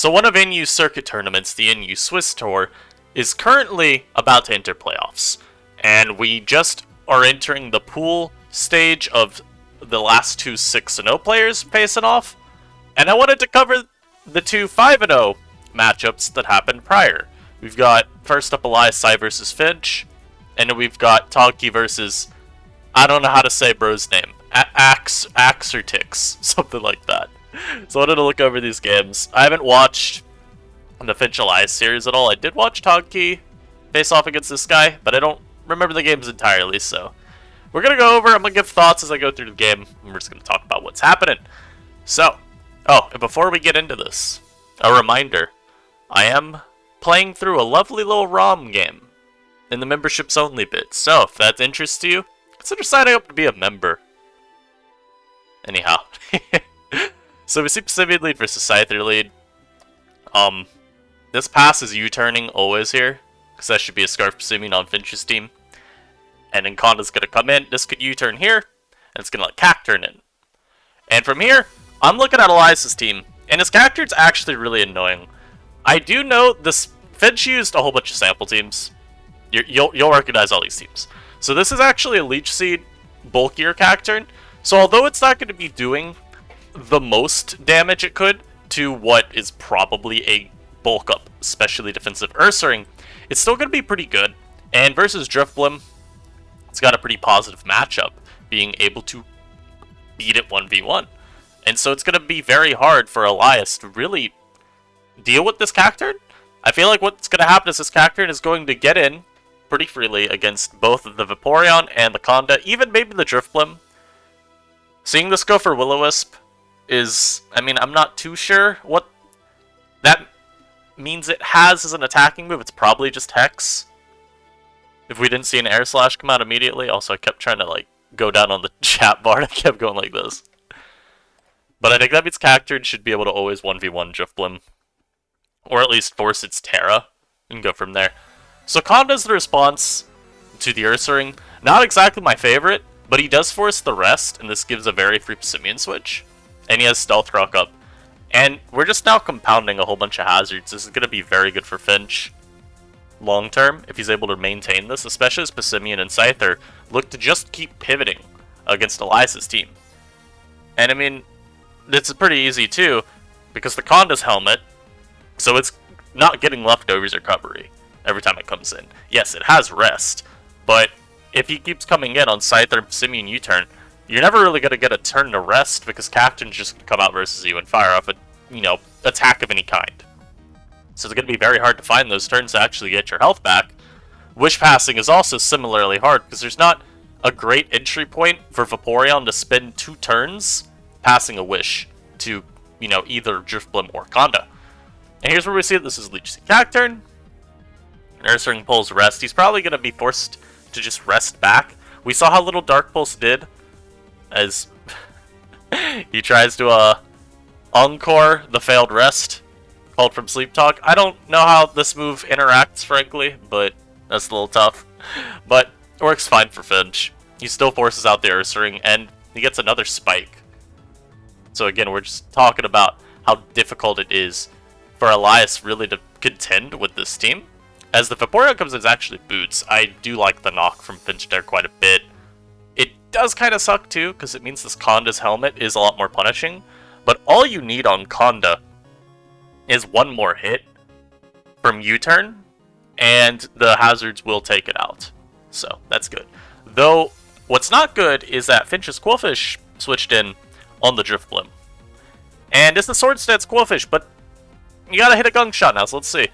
So one of NU's circuit tournaments, the NU Swiss Tour, is currently about to enter playoffs. And we just are entering the pool stage of the last two 6-0 players facing off. And I wanted to cover the two 5-0 matchups that happened prior. We've got first up Elias Sai versus Finch, and then we've got Togki versus, I don't know how to say bro's name, Axe or Tix, something like that. So I wanted to look over these games. I haven't watched the Finch Elias series at all. I did watch Togki face off against this guy, but I don't remember the games entirely, so we're going to go over, I'm going to give thoughts as I go through the game, and we're just going to talk about what's happening. So, and before we get into this, a reminder, I am playing through a lovely little ROM game in the memberships only bit, so if that interests you, consider signing up to be a member. Anyhow, so we see Psimian lead versus Scyther lead. This pass is U-turning always here, because that should be a Scarf Psimian on Finch's team. And then Konda's going to come in, this could U-turn here, and it's going to let Cac turn in. And from here, I'm looking at Elias's team, and his Cac turn's actually really annoying. I do know this Finch used a whole bunch of sample teams. You'll recognize all these teams. So this is actually a Leech Seed bulkier Cac turn, so although it's not going to be doing the most damage it could to what is probably a bulk up, especially defensive Ursaring, it's still going to be pretty good. And versus Drifblim, it's got a pretty positive matchup, being able to beat it 1v1. And so it's going to be very hard for Elias to really deal with this Cac turn. I feel like what's going to happen is this Cac turn is going to get in pretty freely against both the Vaporeon and the Konda, even maybe the Drifblim. Seeing this go for Will-O-Wisp is, I mean, I'm not too sure what that means it has as an attacking move. It's probably just Hex. If we didn't see an Air Slash come out immediately. Also, I kept trying to, like, go down on the chat bar and I kept going like this. But I think that means Cac turn should be able to always 1v1 Drifblim. Or at least force its Terra and go from there. So Konda's the response to the Ursaring. Not exactly my favorite, but he does force the rest, and this gives a very free Psimian switch. And he has Stealth Rock up. And we're just now compounding a whole bunch of hazards. This is going to be very good for Finch long term, if he's able to maintain this, especially as Psimian and Scyther look to just keep pivoting against Elias's team. And I mean, it's pretty easy too, because the Konda's helmet, so it's not getting leftovers recovery every time it comes in. Yes, it has rest, but if he keeps coming in on Scyther and Psimian U-turn, you're never really going to get a turn to rest, because Captain's just going to come out versus you and fire off a, attack of any kind. So it's going to be very hard to find those turns to actually get your health back. Wish passing is also similarly hard, because there's not a great entry point for Vaporeon to spend 2 turns passing a Wish to, either Drifblim or Konda. And here's where we see it. This is Leech Seed Cac turn. Ursaring pulls rest. He's probably going to be forced to just rest back. We saw how little Dark Pulse did as he tries to encore the failed rest called from Sleep Talk. I don't know how this move interacts, frankly, but that's a little tough. But it works fine for Finch. He still forces out the Ursaring, and he gets another spike. So again, we're just talking about how difficult it is for Elias really to contend with this team. As the Vaporeon comes in, it's actually Boots. I do like the knock from Finch there quite a bit. It does kind of suck too, because it means this Konda's helmet is a lot more punishing. But all you need on Konda is one more hit from U-turn, and the hazards will take it out. So that's good. Though, what's not good is that Finch's Qwilfish switched in on the Drifblim. And it's the Swordsdance Qwilfish, but you gotta hit a gunk shot now, so let's see.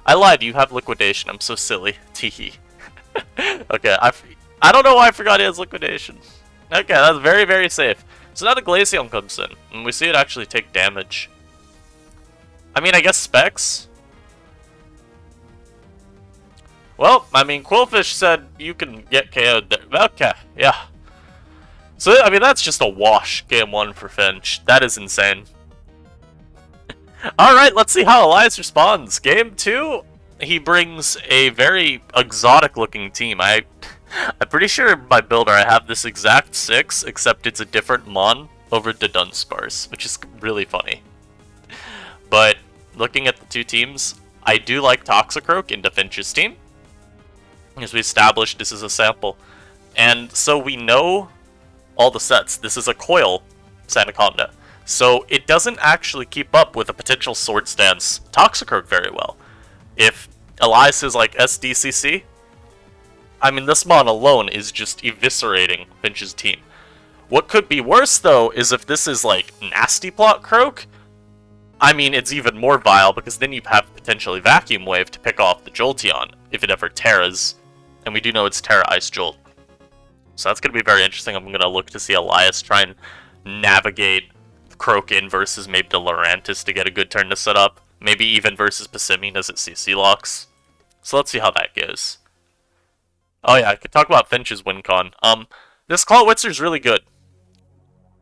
I lied, you have Liquidation. I'm so silly. Teehee. Okay, I don't know why I forgot he has Liquidation. Okay, that's very, very safe. So now the Glaceon comes in, and we see it actually take damage. I mean, I guess Specs? Well, I mean, Qwilfish said you can get KO'd there. Okay, yeah. So, I mean, that's just a wash, game 1 for Finch. That is insane. Alright, let's see how Elias responds. Game 2, he brings a very exotic looking team. I'm pretty sure in my builder I have this exact 6, except it's a different Mon over the Dunsparce, which is really funny. But looking at the two teams, I do like Toxicroak into Finch's team. As we established, this is a sample. And so we know all the sets. This is a Coil Sandaconda. So it doesn't actually keep up with a potential Swords Dance Toxicroak very well. If Elias is like SDCC, I mean, this mon alone is just eviscerating Finch's team. What could be worse, though, is if this is like Nasty Plot Croak. I mean, it's even more vile, because then you have potentially Vacuum Wave to pick off the Jolteon, if it ever Terras. And we do know it's Terra Ice Jolt. So that's going to be very interesting. I'm going to look to see Elias try and navigate Croak in versus maybe the Lurantis to get a good turn to set up. Maybe even versus Passimian as it CC locks. So let's see how that goes. Oh yeah, I could talk about Finch's win con. This Clawwitzer's really good.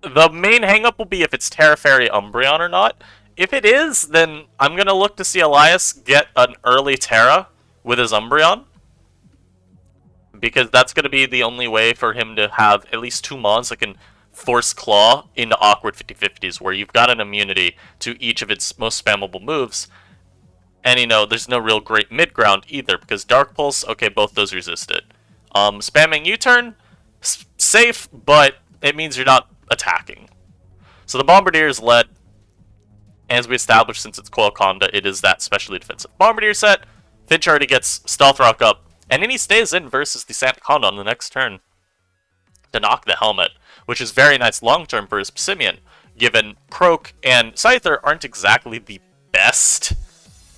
The main hangup will be if it's Terra Fairy Umbreon or not. If it is, then I'm going to look to see Elias get an early Terra with his Umbreon. Because that's going to be the only way for him to have at least two mons that can force Claw into awkward 50-50s, where you've got an immunity to each of its most spammable moves. And, you know, there's no real great mid-ground either, because Dark Pulse, okay, both those resist it. Spamming U-turn, safe, but it means you're not attacking. So the Bombardier is led. As we established, since it's Coil Conda, it is that specially defensive Bombardier set. Finch already gets Stealth Rock up, and then he stays in versus the Sandaconda on the next turn to knock the helmet, which is very nice long-term for his Passimian, given Croak and Scyther aren't exactly the best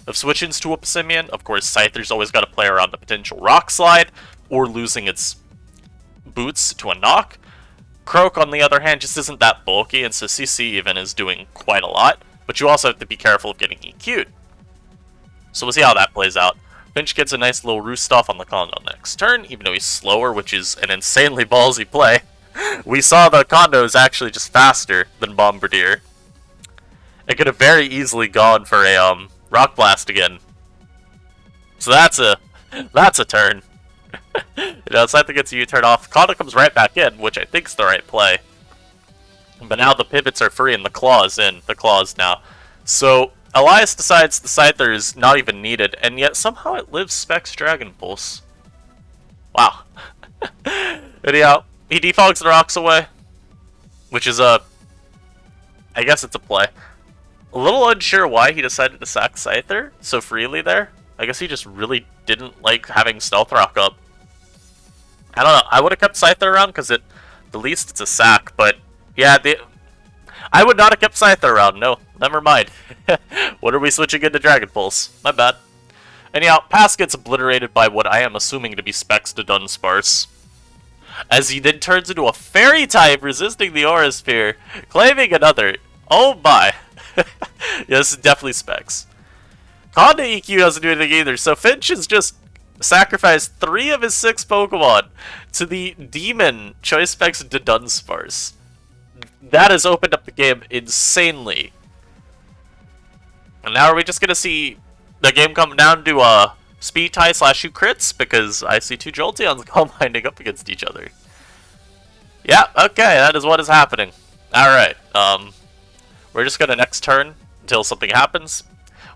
of switch-ins to a Passimian. Of course, Scyther's always got to play around the potential Rock Slide, or losing its boots to a knock. Croak, on the other hand, just isn't that bulky, and so CC even is doing quite a lot, but you also have to be careful of getting EQ'd. So we'll see how that plays out. Finch gets a nice little roost off on the Kondo next turn, even though he's slower, which is an insanely ballsy play. We saw the Kondo is actually just faster than Bombardier. It could have very easily gone for a Rock Blast again. So that's a turn. You know, Scyther gets a U-turn off. Kondo comes right back in, which I think is the right play. But now the pivots are free and the Claw is in. The Claw is now. So Elias decides the Scyther is not even needed, and yet somehow it lives Specs Dragon Pulse. Wow. Anyhow, he defogs the rocks away, which is I guess it's a play. A little unsure why he decided to sack Scyther so freely there. I guess he just really didn't like having Stealth Rock up. I don't know. I would have kept Scyther around because the least it's a sack, but yeah, I would not have kept Scyther around. No, never mind. What are we switching into Dragon Pulse? My bad. Anyhow, Pass gets obliterated by what I am assuming to be Specs to Dunsparce, as he then turns into a Fairy type, resisting the Aura Sphere, claiming another. Oh my. Yeah, this is definitely Specs. Conda EQ doesn't do anything either, so Finch has just sacrificed 3 of his 6 Pokemon to the Demon Choice Specs to Dunsparce. That has opened up the game insanely. And now are we just going to see the game come down to speed tie / shoot crits? Because I see 2 Jolteons combining up against each other. Yeah, okay, that is what is happening. Alright, we're just going to next turn until something happens.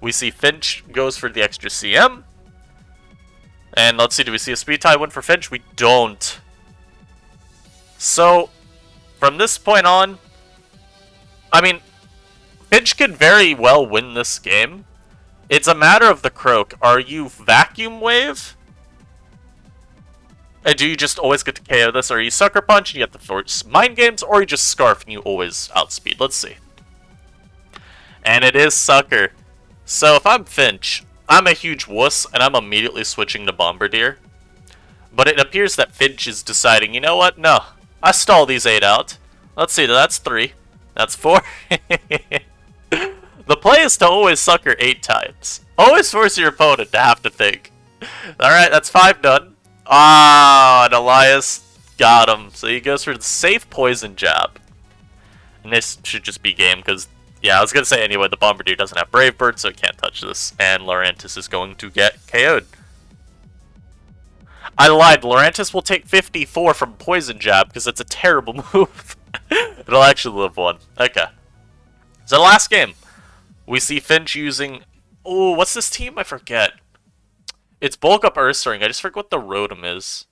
We see Finch goes for the extra CM. And let's see, do we see a speed tie win for Finch? We don't. So, from this point on, I mean, Finch could very well win this game. It's a matter of the Croak. Are you Vacuum Wave? And do you just always get to KO this? Or are you Sucker Punch and you get the force Mind Games? Or you just Scarf and you always outspeed? Let's see. And it is Sucker. So if I'm Finch, I'm a huge wuss and I'm immediately switching to Bombardier. But it appears that Finch is deciding, you know what? No. I stall these 8 out. Let's see, that's 3. That's 4. The play is to always Sucker 8 times. Always force your opponent to have to think. Alright, that's 5 done. Ah, and Elias got him. So he goes for the safe Poison Jab. And this should just be game, because, yeah, I was going to say anyway, the Bombardier doesn't have Brave Bird, so it can't touch this. And Lurantis is going to get KO'd. I lied, Lurantis will take 54 from Poison Jab, because it's a terrible move. It'll actually live 1. Okay. So last game, we see Finch using Oh, what's this team? I forget. It's Bulk Up Ursaring. I just forget what the Rotom is.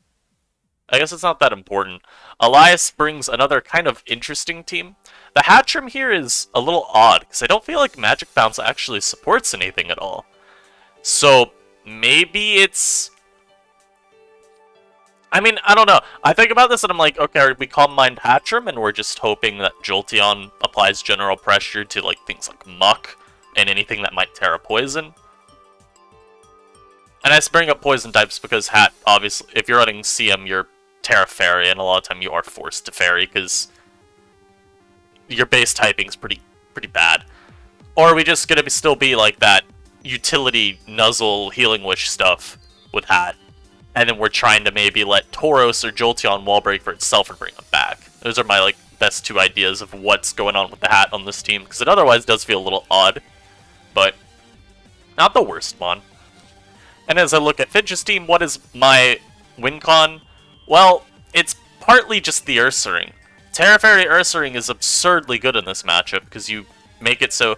I guess it's not that important. Elias brings another kind of interesting team. The Hatchrim here is a little odd, because I don't feel like Magic Bounce actually supports anything at all. So, maybe it's... I mean, I don't know. I think about this and I'm like, okay, we Calm Mind Hatchrim, and we're just hoping that Jolteon applies general pressure to like things like Muck and anything that might Terra Poison. And I just bring up Poison types because Hat, obviously, if you're running CM, you're Terra Fairy, and a lot of time you are forced to Fairy because your base typing's pretty bad. Or are we just gonna still be like that utility Nuzzle Healing Wish stuff with Hat? And then we're trying to maybe let Tauros or Jolteon wall break for itself and bring them back. Those are my like best two ideas of what's going on with the Hat on this team, because it otherwise does feel a little odd, but not the worst one. And as I look at Finch's team, what is my win con? Well, it's partly just the Ursaring. Terra Fairy Ursaring is absurdly good in this matchup, because you make it so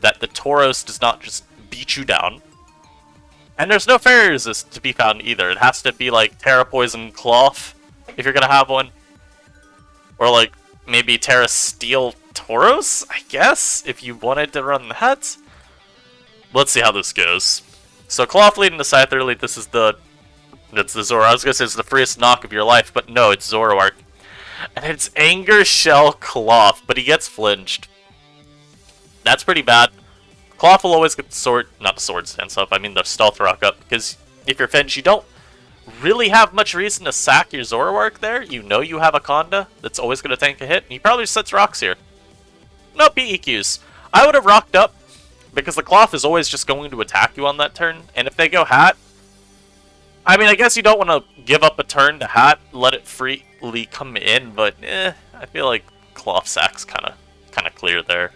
that the Tauros does not just beat you down. And there's no Fairy Resist to be found either. It has to be like Terra Poison Cloth, if you're gonna have one. Or like, maybe Terra Steel Tauros, I guess, if you wanted to run that. Let's see how this goes. So Cloth leading to Scyther lead, this is the... That's the Zoro. I was gonna say it's the freest knock of your life, but no, it's Zoroark. And it's Anger Shell Cloth, but he gets flinched. That's pretty bad. Cloth will always get the sword, not the sword stance up, I mean the stealth rock up, because if you're Finch, you don't really have much reason to sack your Zoroark there. You know you have a Conda that's always going to tank a hit, and he probably just sets rocks here. No PEQs. I would have rocked up, because the Cloth is always just going to attack you on that turn, and if they go Hat, I mean, I guess you don't want to give up a turn to Hat, let it freely come in, but I feel like Cloth sack's kind of clear there.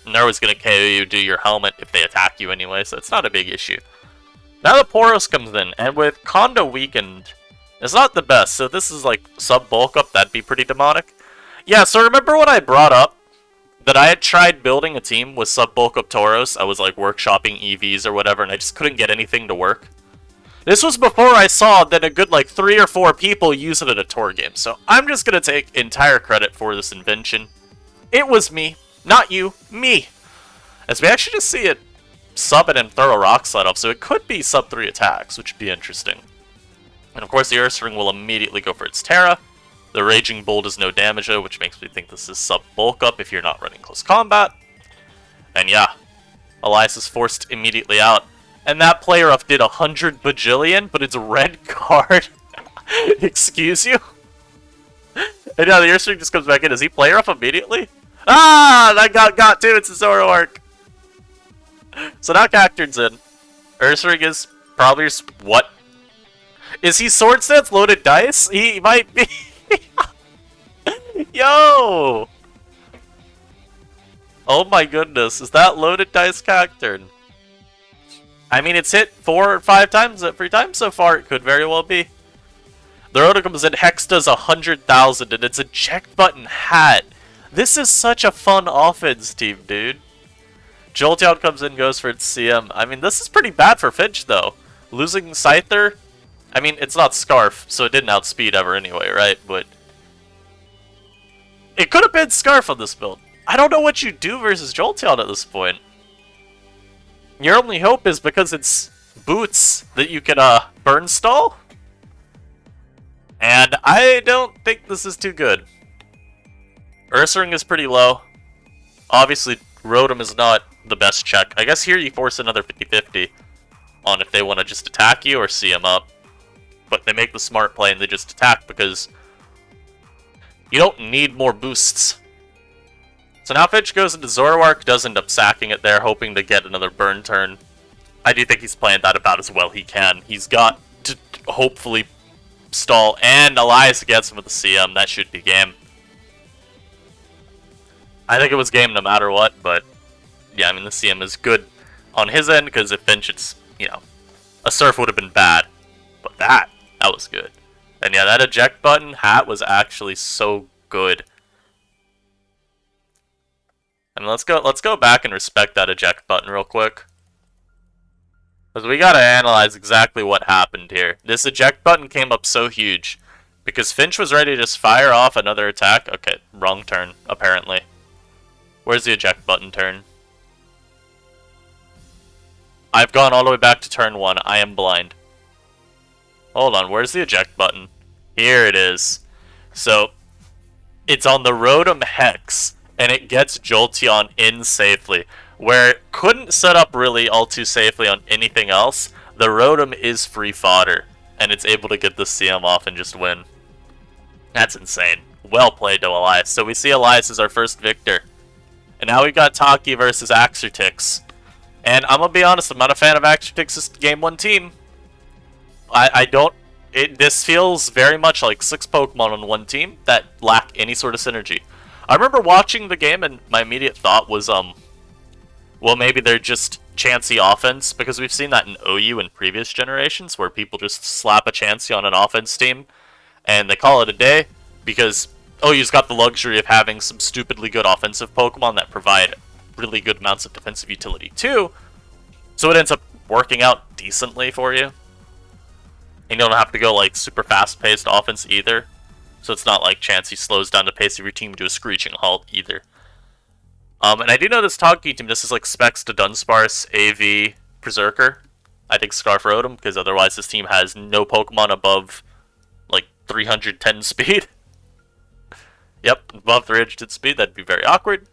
And they're always going to KO you, do your helmet if they attack you anyway, so it's not a big issue. Now the Poros comes in, and with Conda weakened, it's not the best, so this is like sub-bulk up, that'd be pretty demonic. Yeah, so remember when I brought up that I had tried building a team with sub-bulk up Tauros? I was like workshopping EVs or whatever, and I just couldn't get anything to work. This was before I saw that a good like 3 or 4 people use it at a tour game, so I'm just going to take entire credit for this invention. It was me. Not you, me. As we actually just see it sub it and throw a rock slide off, so it could be sub 3 attacks, which would be interesting. And of course the Ursaring will immediately go for its Terra. The Raging Bull does no damage though, which makes me think this is sub bulk up if you're not running close combat. And yeah, Elias is forced immediately out. And that player up did 100 bajillion, but it's a red card. Excuse you? And now the Ursaring just comes back in. Does he player up immediately? Ah! That got too. It's a Zoroark. So now Cacturn's in. Ursaring is probably what? Is he Sword Stance loaded dice? He might be. Yo! Oh my goodness. Is that loaded dice Cacturn? I mean, it's hit 4 or 5 times every time so far. It could very well be. The Rotom comes in. Hex does 100,000 and it's a eject button Hat. This is such a fun offense team, dude. Jolteon comes in, goes for its CM. I mean, this is pretty bad for Finch, though. Losing Scyther, I mean, it's not Scarf, so it didn't outspeed ever anyway, right? But it could have been Scarf on this build. I don't know what you do versus Jolteon at this point. Your only hope is because it's Boots that you can burn stall. And I don't think this is too good. Ursaring is pretty low. Obviously, Rotom is not the best check. I guess here you force another 50-50 on if they want to just attack you or CM up. But they make the smart play and they just attack because you don't need more boosts. So now Finch goes into Zoroark, does end up sacking it there, hoping to get another burn turn. I do think he's playing that about as well he can. He's got to hopefully stall, and Elias gets him with the CM. That should be game. I think it was game no matter what, but yeah, I mean, the CM is good on his end, because if Finch, it's, you know, a Surf would have been bad. But that was good. And yeah, that eject button Hat was actually so good. I mean, let's go back and respect that eject button real quick. Because we gotta analyze exactly what happened here. This eject button came up so huge. Because Finch was ready to just fire off another attack. Okay, wrong turn, apparently. Where's the eject button turn? I've gone all the way back to turn 1. I am blind. Hold on, where's the eject button? Here it is. So, it's on the Rotom Hex, and it gets Jolteon in safely. Where it couldn't set up really all too safely on anything else, the Rotom is free fodder, and it's able to get the CM off and just win. That's insane. Well played to Elias. So we see Elias as our first victor. And now we've got Taki versus Axertix. And I'm gonna be honest, I'm not a fan of Axertix's Game 1 team. This feels very much like 6 Pokemon on one team that lack any sort of synergy. I remember watching the game and my immediate thought was, well, maybe they're just Chansey offense, because we've seen that in OU in previous generations, where people just slap a Chansey on an offense team, and they call it a day, because OU's got the luxury of having some stupidly good offensive Pokemon that provide really good amounts of defensive utility too, so it ends up working out decently for you. And you don't have to go like super fast-paced offense either, so it's not like Chansey slows down the pace of your team to a screeching halt either. And I do know this Taki team, this is like specs to Dunsparce, AV, Berserker. I think Scarf Rotom, because otherwise this team has no Pokemon above like 310 speed. Yep, above 310 speed, that'd be very awkward.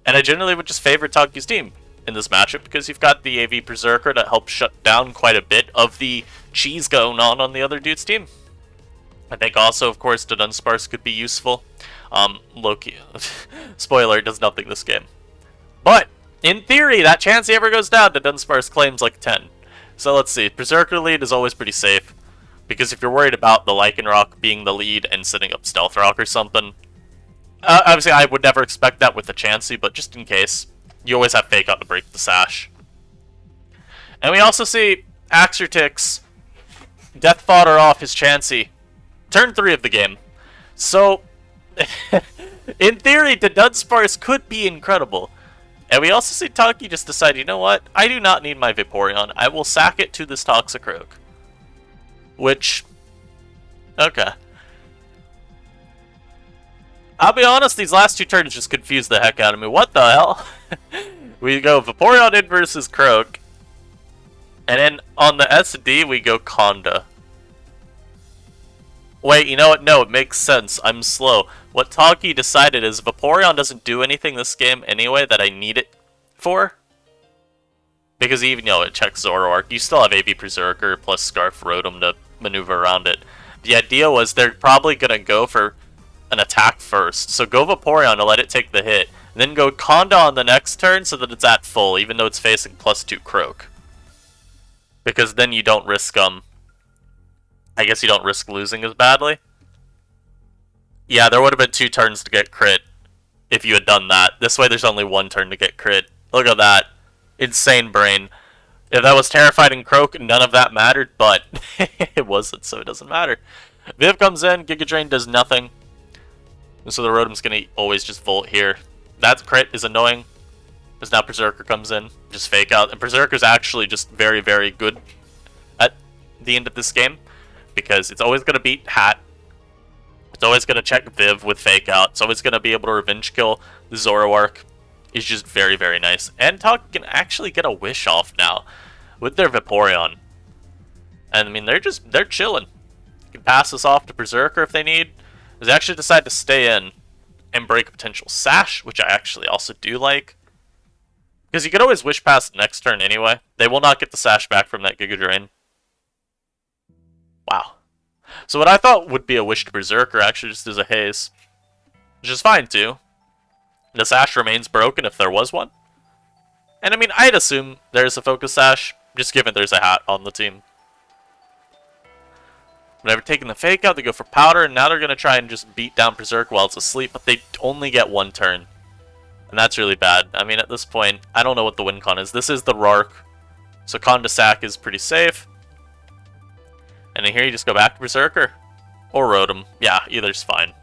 And I generally would just favor Taki's team in this matchup, because you've got the AV Berserker that helps shut down quite a bit of the cheese going on the other dude's team. I think also, of course, the Dunsparce could be useful. Loki, spoiler, does nothing this game. But, in theory, that chance he ever goes down, the Dunsparce claims like 10. So let's see, Berserker lead is always pretty safe, because if you're worried about the Lycanroc being the lead and setting up Stealth Rock or something, obviously I would never expect that with the Chansey, but just in case, you always have Fake Out to break the Sash. And we also see Axertix Death Fodder off his Chansey. Turn 3 of the game. So, in theory, the Dunsparce could be incredible. And we also see Taki just decide, you know what? I do not need my Vaporeon. I will sack it to this Toxicroak. Which, okay. I'll be honest, these last 2 turns just confused the heck out of me. What the hell? We go Vaporeon in versus Croak. And then on the SD, we go Conda. Wait, you know what? No, it makes sense. I'm slow. What Taki decided is Vaporeon doesn't do anything this game anyway that I need it for. Because even, you know, it checks Zoroark. You still have AV Berserker plus Scarf Rotom to maneuver around it. The idea was they're probably going to go for an attack first. So go Vaporeon to let it take the hit. Then go Conda on the next turn so that it's at full, even though it's facing +2 Croak. Because then you don't risk, I guess you don't risk losing as badly. Yeah, there would have been 2 turns to get crit if you had done that. This way there's only 1 turn to get crit. Look at that. Insane brain. If that was Terrified and Croak, none of that mattered, but it wasn't, so it doesn't matter. Viv comes in, Giga Drain does nothing. And so the Rotom's gonna always just Volt here. That crit is annoying, because now Berserker comes in, just Fake Out. And Berserker's actually just very, very good at the end of this game, because it's always gonna beat Hat. It's always gonna check Viv with Fake Out. It's always gonna be able to revenge kill the Zoroark. Is just very, very nice. And Taki can actually get a Wish off now with their Vaporeon. And I mean, they're chilling. You can pass this off to Berserker if they need. They actually decide to stay in and break a potential Sash, which I actually also do like. Because you could always Wish Pass the next turn anyway. They will not get the Sash back from that Giga Drain. Wow. So what I thought would be a Wish to Berserker actually just is a Haze. Which is fine too. The Sash remains broken if there was one. And I mean, I'd assume there's a Focus Sash, just given there's a Hat on the team. Whenever taking the Fake Out, they go for Powder, and now they're going to try and just beat down Berserk while it's asleep, but they only get 1 turn. And that's really bad. I mean, at this point, I don't know what the win con is. This is the Rark, so Conda Sack is pretty safe. And then here you just go back to Berserker. Or Rotom. Yeah, either's fine.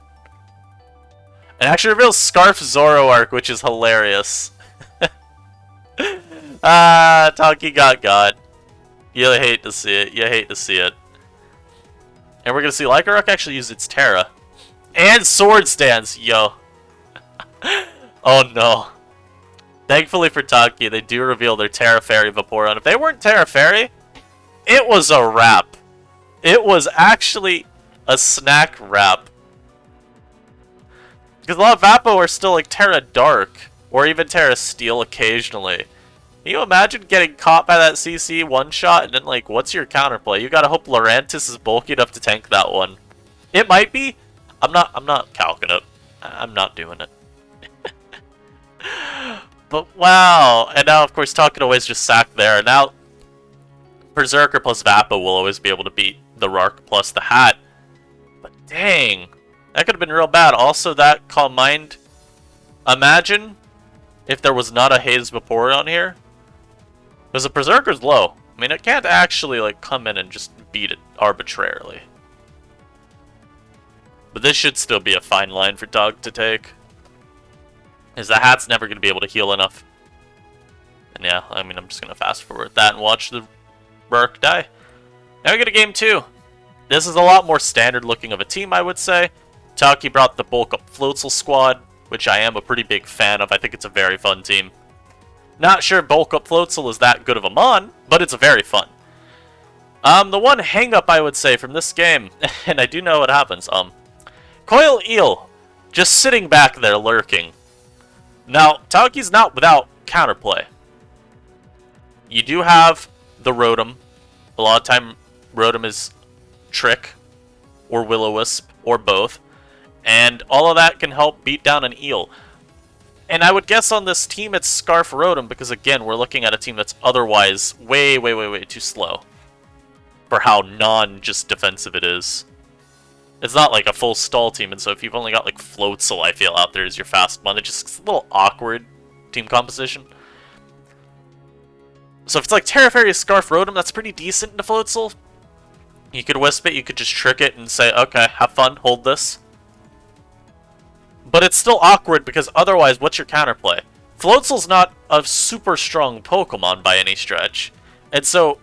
It actually reveals Scarf Zoroark, which is hilarious. Taki got God. You hate to see it. You hate to see it. And we're gonna see Lycanroc actually use its Terra. And Swords Dance, yo. Oh no. Thankfully for Taki, they do reveal their Terra Fairy Vaporeon. If they weren't Terra Fairy, it was a wrap. It was actually a snack wrap. Because a lot of Vapo are still like Terra Dark, or even Terra Steel occasionally. Can you imagine getting caught by that CC one-shot, and then like, what's your counterplay? You gotta hope Lurantis is bulky enough to tank that one. It might be. I'm not calcing it. I'm not doing it. But wow, and now of course Taki can always just sack there. Now Berserker plus Vapo will always be able to beat the Rark plus the Hat. But dang, that could have been real bad. Also, that Calm Mind. Imagine if there was not a Haze Vaporeon here, because the Berserker's low. I mean, it can't actually like come in and just beat it arbitrarily. But this should still be a fine line for Doug to take. Is the Hat's never going to be able to heal enough. And yeah, I mean, I'm just going to fast forward that and watch the Rark die. Now we get a game 2. This is a lot more standard looking of a team, I would say. Taki brought the bulk up Floatzel squad, which I am a pretty big fan of. I think it's a very fun team. Not sure bulk up Floatzel is that good of a mon, but it's very fun. The one hang up I would say from this game, and I do know what happens, Coil Eel, just sitting back there lurking. Now, Taki's not without counterplay. You do have the Rotom. A lot of time, Rotom is Trick, or Will-O-Wisp, or both. And all of that can help beat down an Eel. And I would guess on this team it's Scarf Rotom, because again, we're looking at a team that's otherwise way too slow. For how non-just defensive it is. It's not like a full stall team, and so if you've only got like Floatzel, I feel, out there as your fast one, it's just a little awkward team composition. So if it's like Terra Fairy Scarf Rotom, that's pretty decent into Floatzel. You could Wisp it, you could just trick it and say, okay, have fun, hold this. But it's still awkward because otherwise, what's your counterplay? Floatzel's not a super strong Pokemon by any stretch. And so,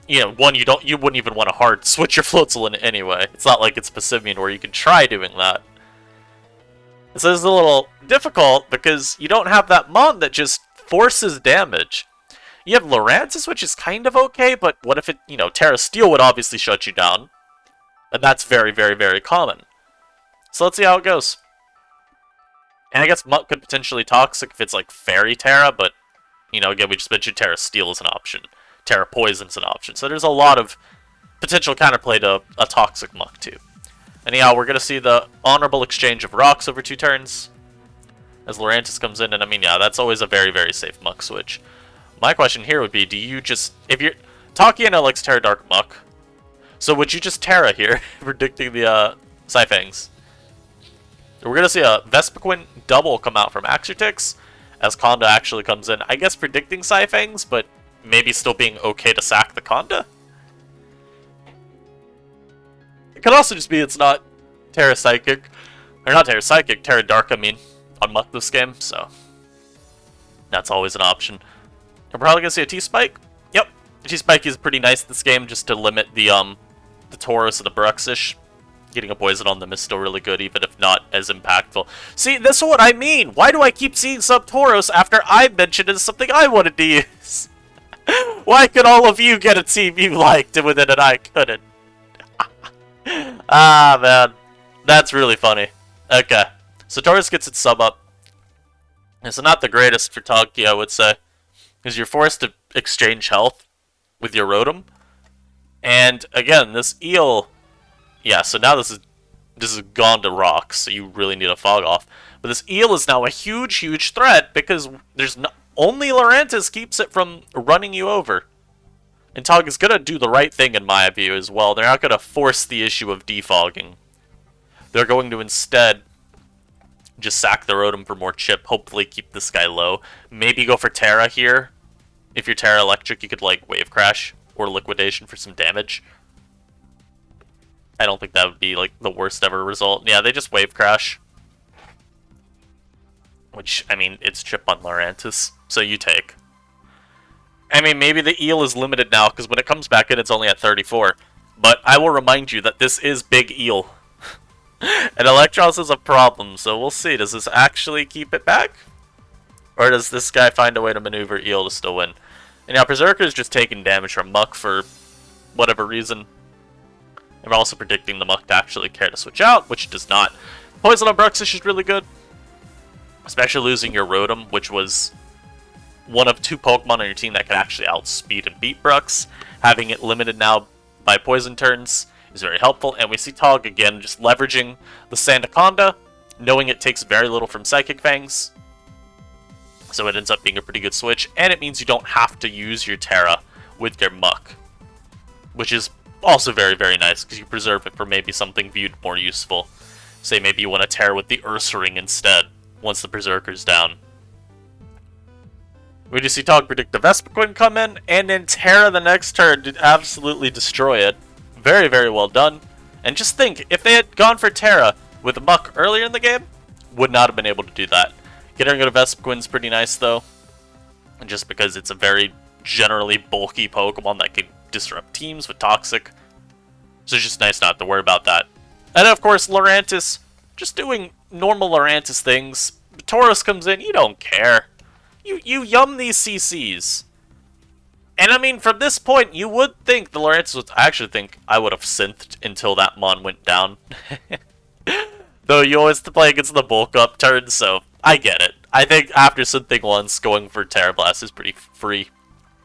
you know, one, you wouldn't even want to hard switch your Floatzel in anyway. It's not like it's Passimian where you can try doing that. So it's a little difficult because you don't have that Mon that just forces damage. You have Lurantis, which is kind of okay, but what if it, you know, Terra Steel would obviously shut you down. And that's very common. So let's see how it goes. And I guess Muck could potentially Toxic if it's like Fairy Terra, but, you know, again, we just mentioned Terra Steel as an option. Terra Poison's an option. So there's a lot of potential counterplay to a Toxic Muck, too. Anyhow, we're going to see the honorable exchange of rocks over 2 turns. As Lurantis comes in, and I mean, yeah, that's always a very safe Muck switch. My question here would be, do you just... If you're... Takiana likes Terra Dark Muck. So would you just Terra here, predicting the Scyfangs? We're going to see a Vespiquen double come out from Axertix, as Conda actually comes in. I guess predicting Scyfangs, but maybe still being okay to sack the Conda? It could also just be it's not Terra Psychic, or not Terra Psychic, Terra Dark, I mean, on Muck this game, so that's always an option. We're probably going to see a T-Spike. Yep, T-Spike is pretty nice this game, just to limit the Tauros and the Bruxish. Getting a poison on them is still really good, even if not as impactful. See, this is what I mean! Why do I keep seeing Sub-Tauros after I mentioned it as something I wanted to use? Why could all of you get a team you liked with it and I couldn't? Ah, man. That's really funny. Okay. So Tauros gets its sub up. It's not the greatest for Taki, I would say. Because you're forced to exchange health with your Rotom. And, again, this Eel... Yeah, so now this is gone to rocks, so you really need a Fog Off. But this Eel is now a huge threat because there's no, only Lurantis keeps it from running you over. And Tog is going to do the right thing in my view as well. They're not going to force the issue of defogging. They're going to instead just sack the Rotom for more chip, hopefully keep this guy low. Maybe go for Terra here. If you're Terra Electric, you could like Wave Crash or Liquidation for some damage. I don't think that would be, like, the worst ever result. Yeah, they just Wave Crash. Which, I mean, it's chip on Lurantis, so you take. I mean, maybe the eel is limited now, because when it comes back in, it's only at 34. But I will remind you that this is big eel. And Electros is a problem, so we'll see. Does this actually keep it back? Or does this guy find a way to maneuver eel to still win? And now Berserker is just taking damage from Muck for whatever reason. And we're also predicting the Muck to actually care to switch out, which it does not. Poison on Bruxish is really good. Especially losing your Rotom, which was one of 2 Pokemon on your team that can actually outspeed and beat Brux. Having it limited now by poison turns is very helpful. And we see Tog again just leveraging the Sandaconda, knowing it takes very little from Psychic Fangs. So it ends up being a pretty good switch, and it means you don't have to use your Terra with your Muck, which is also very, very nice, because you preserve it for maybe something viewed more useful. Say maybe you want to Terra with the Ursaring instead, once the Berserker's down. We just see Tog predict the Vespiquen come in, and then Terra the next turn to absolutely destroy it. Very, very well done. And just think, if they had gone for Terra with Muck earlier in the game, would not have been able to do that. Getting rid of Vespiquen's pretty nice, though. And just because it's a very generally bulky Pokemon that can disrupt teams with Toxic. So it's just nice not to worry about that. And of course, Lurantis, just doing normal Lurantis things. Tauros comes in, you don't care. You yum these CCs. And I mean, from this point, you would think the Lurantis would... I actually think I would have synthed until that Mon went down. Though you always play against the bulk up turn, so I get it. I think after synthing once, going for Terra Blast is pretty free.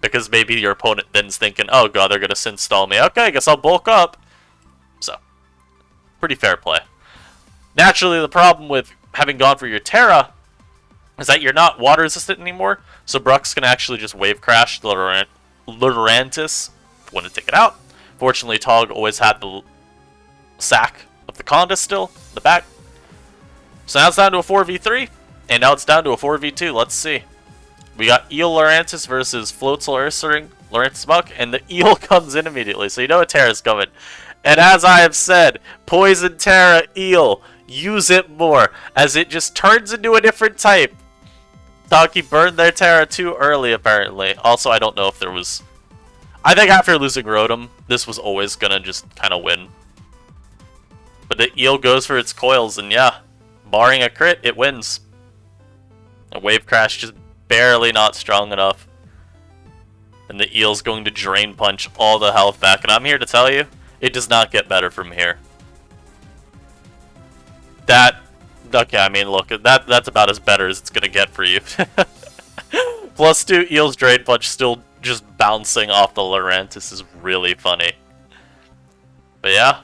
Because maybe your opponent then's thinking, oh god, they're going to synth stall me. Okay, I guess I'll bulk up. So, pretty fair play. Naturally, the problem with having gone for your Terra is that you're not water resistant anymore. So Brux can actually just wave crash the Lurantis when to take it out. Fortunately, Tog always had the sack of the Conda still in the back. So now it's down to a 4v3, and now it's down to a 4v2. Let's see. We got Eel Lurantis versus Floatzel Ursaring, Lurantis Muck, and the Eel comes in immediately, so you know a Terra's coming. And as I have said, Poison Terra Eel, use it more, as it just turns into a different type. Taki burned their Terra too early, apparently. Also, I don't know if there was... I think after losing Rotom, this was always gonna just kind of win. But the Eel goes for its coils, and yeah, barring a crit, it wins. A Wave Crash just barely not strong enough. And the Eel's going to Drain Punch all the health back. And I'm here to tell you, it does not get better from here. Okay, I mean, look, that's about as better as it's going to get for you. +2 Eel's Drain Punch still just bouncing off the Lurantis is really funny. But yeah.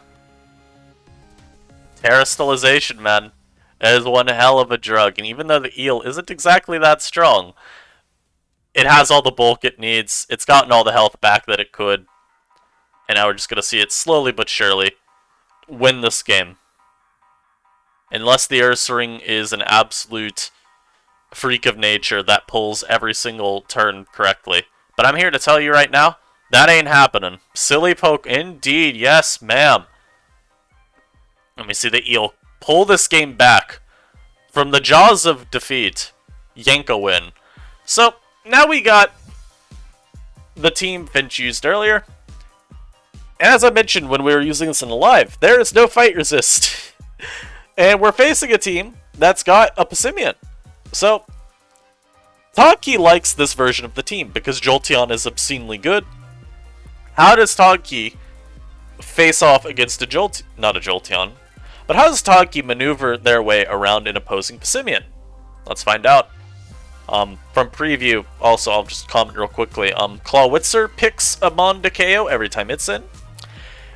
Terra Stylization, man. That is one hell of a drug, and even though the Eel isn't exactly that strong, it has all the bulk it needs, it's gotten all the health back that it could, and now we're just going to see it slowly but surely win this game. Unless the Ursaring is an absolute freak of nature that pulls every single turn correctly. But I'm here to tell you right now, that ain't happening. Silly poke, indeed, yes ma'am. Let me see the Eel pull this game back from the jaws of defeat, yank a win. So, now we got the team Finch used earlier. And as I mentioned when we were using this in the live, there is no fight resist. And we're facing a team that's got a Passimian. So, Togki likes this version of the team because Jolteon is obscenely good. How does Togki face off against not a Jolteon, but how does Togki maneuver their way around an opposing Passimian? Let's find out. From preview, also, I'll just comment real quickly. Clawitzer picks a Mondakeo every time it's in.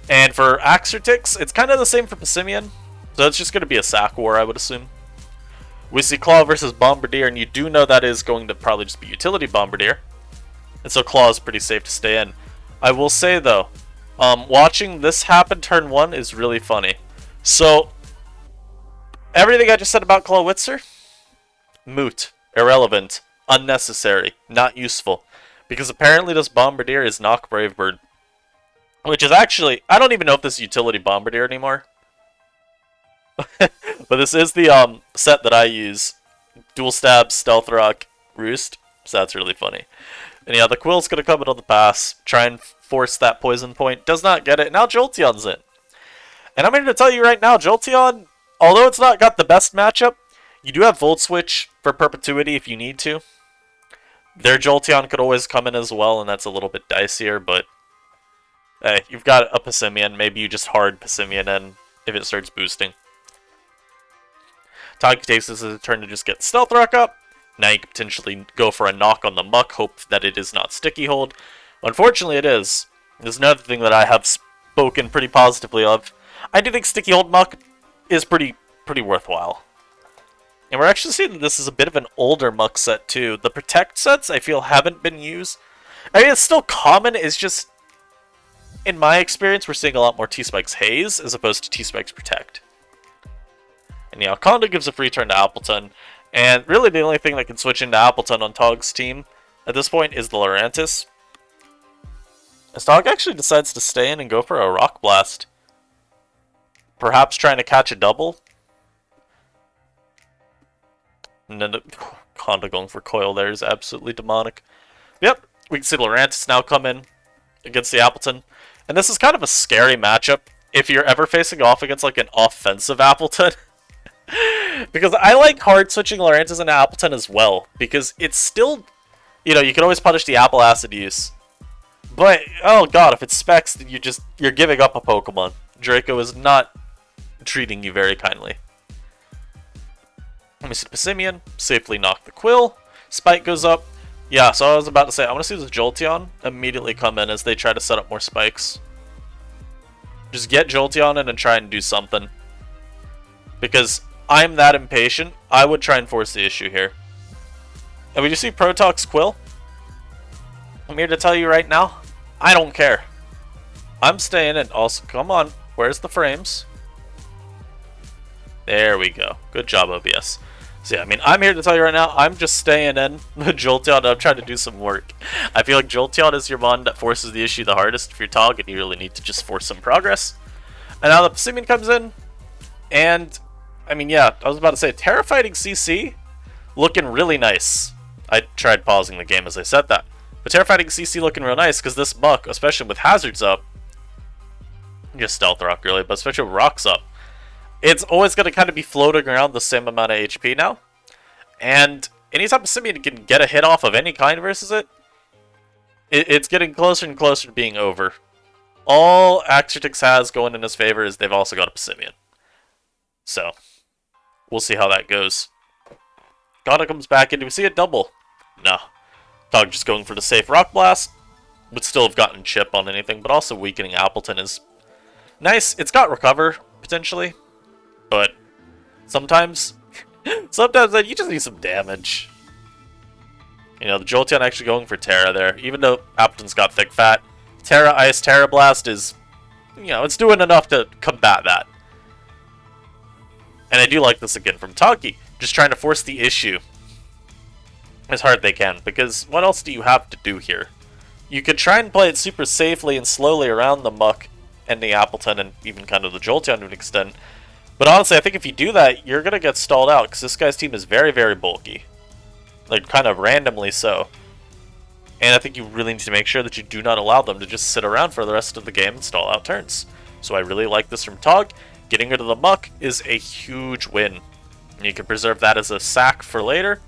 And for Axertix, it's kind of the same for Passimian. So it's just going to be a sack war, I would assume. We see Claw versus Bombardier, and you do know that is going to probably just be Utility Bombardier. And so Claw is pretty safe to stay in. I will say, though, watching this happen turn 1 is really funny. So, everything I just said about Clawitzer, moot, irrelevant, unnecessary, not useful. Because apparently this Bombardier is Knock Brave Bird. Which is actually, I don't even know if this is Utility Bombardier anymore. But this is the set that I use. Dual Stab, Stealth Rock, Roost. So that's really funny. And yeah, the Quill's gonna come in on the pass, try and force that poison point. Does not get it. Now Jolteon's in. And I'm here to tell you right now, Jolteon, although it's not got the best matchup, you do have Volt Switch for perpetuity if you need to. Their Jolteon could always come in as well, and that's a little bit dicier, but hey, you've got a Passimian. Maybe you just hard Passimian in if it starts boosting. Toggy takes this as a turn to just get Stealth Rock up. Now you can potentially go for a knock on the Muck, hope that it is not Sticky Hold. Unfortunately, it is. There's another thing that I have spoken pretty positively of. I do think Sticky Hold Muck is pretty worthwhile. And we're actually seeing that this is a bit of an older Muck set too. The Protect sets, I feel, haven't been used. I mean, it's still common, it's just, in my experience, we're seeing a lot more T-Spikes Haze as opposed to T-Spikes Protect. And yeah, Conda gives a free turn to Appleton. And really the only thing that can switch into Appleton on Tog's team at this point is the Lurantis. As Tog actually decides to stay in and go for a Rock Blast. Perhaps trying to catch a double. And then Conda going for Coil there is absolutely demonic. Yep, we can see Lurantis now come in against the Appleton. And this is kind of a scary matchup if you're ever facing off against like an offensive Appleton. Because I like hard switching Lurantis into Appleton as well. Because it's still, you know, you can always punish the Apple Acid use. But, oh god, if it's Specs, then you're giving up a Pokemon. Draco is not treating you very kindly. Let me see the Passimian, safely knock the Quill. Spike goes up. Yeah, so I was about to say, I want to see this Jolteon immediately come in as they try to set up more spikes. Just get Jolteon in and try and do something. Because I'm that impatient, I would try and force the issue here. And we just see Protox Quill. I'm here to tell you right now, I don't care. I'm staying in. Also, come on, where's the frames? There we go. Good job, OBS. So yeah, I mean, I'm here to tell you right now, I'm just staying in the Jolteon. I'm trying to do some work. I feel like Jolteon is your mon that forces the issue the hardest if you're Tog, and you really need to just force some progress. And now the Passimian comes in, and I mean, yeah, I was about to say, Terrifying CC looking really nice. I tried pausing the game as I said that. But Terrifying CC looking real nice, because this Muck, especially with Hazards up, just Stealth Rock really, but especially with Rocks up, it's always going to kind of be floating around the same amount of HP now. And anytime Passimian can get a hit off of any kind versus it, it's getting closer and closer to being over. All Axertix has going in his favor is they've also got a Passimian. So, we'll see how that goes. Conda comes back in. Do we see a double? No. Tog just going for the safe Rock Blast. Would still have gotten chip on anything, but also weakening Appleton is nice. It's got Recover, potentially. But sometimes you just need some damage. You know, the Jolteon actually going for Terra there. Even though Appleton's got thick fat, Terra Ice Terra Blast is, you know, it's doing enough to combat that. And I do like this again from Toggy. Just trying to force the issue as hard as they can. Because what else do you have to do here? You could try and play it super safely and slowly around the Muck and the Appleton and even kind of the Jolteon to an extent. But honestly, I think if you do that, you're going to get stalled out, because this guy's team is very, very bulky. Like, kind of randomly so. And I think you really need to make sure that you do not allow them to just sit around for the rest of the game and stall out turns. So I really like this from Tog. Getting rid of the Muck is a huge win. And you can preserve that as a sack for later.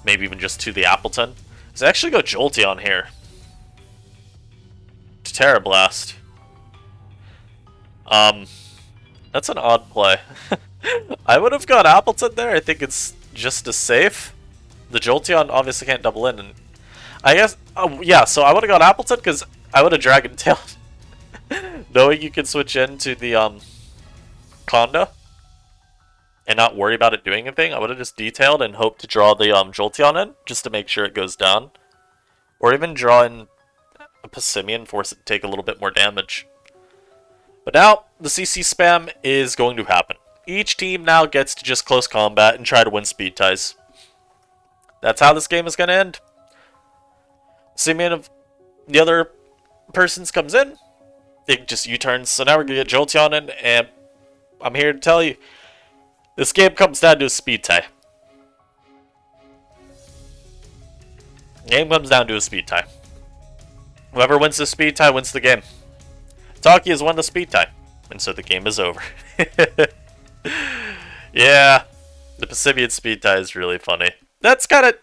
Maybe even just to the Appleton. Let's actually go Jolteon here. To Terra Blast. That's an odd play. I would have gone Appleton there. I think it's just as safe. The Jolteon obviously can't double in. And I guess, yeah, so I would have gone Appleton because I would have Dragon Tailed. Knowing you can switch into the Conda and not worry about it doing anything, I would have just detailed and hoped to draw the Jolteon in just to make sure it goes down. Or even draw in a Passimian, force it to take a little bit more damage. But now, the CC spam is going to happen. Each team now gets to just close combat and try to win speed ties. That's how this game is going to end. Simeon of the other person's comes in. It just U-turns. So now we're going to get Jolteon in, and I'm here to tell you, this game comes down to a speed tie. Game comes down to a speed tie. Whoever wins the speed tie wins the game. Taki has won the speed tie, and so the game is over. Yeah, the Passimian speed tie is really funny. That's kind of...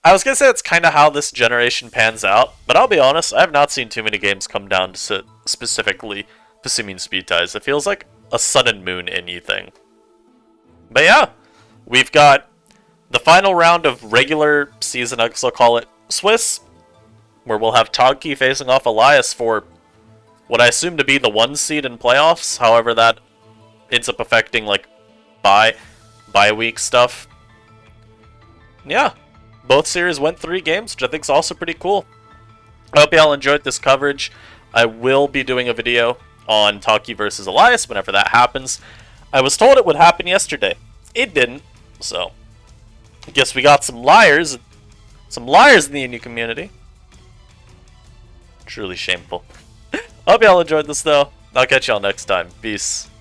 I was going to say that's kind of how this generation pans out, but I'll be honest, I have not seen too many games come down to specifically Passimian speed ties. It feels like a Sun and Moon anything. But yeah, we've got the final round of regular season, I guess I'll call it Swiss, where we'll have Togki facing off Elias for what I assume to be the 1 seed in playoffs. However, that ends up affecting like bye week stuff. Yeah, both series went 3 games, which I think is also pretty cool. I hope y'all enjoyed this coverage. I will be doing a video on Taki versus Elias whenever that happens. I was told it would happen yesterday. It didn't, so I guess we got some liars in the Inu community. Truly shameful. Hope y'all enjoyed this though. I'll catch y'all next time. Peace.